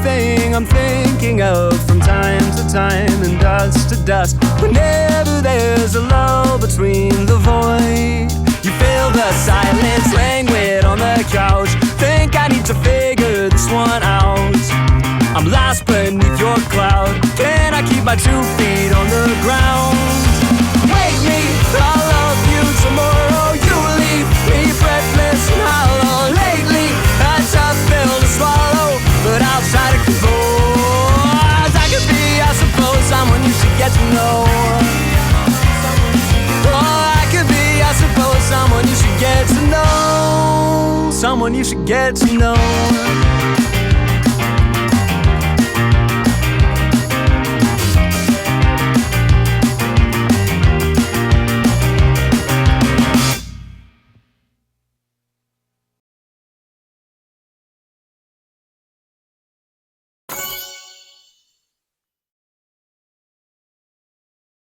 thing I'm thinking of from time to time and dust to dust. Whenever there's a lull between the void, you feel the silence languid on the couch. Think I need to figure this one out. I'm lost beneath your cloud. Can I keep my 2 feet on the ground? Wake me, I'll love you tomorrow. You leave me breathless and hollow. Lately, a tough pill to swallow, but I'll try to compose. I could be, I suppose, someone you should get to know. Oh, I could be, I suppose, someone you should get to know. Someone you should get to know.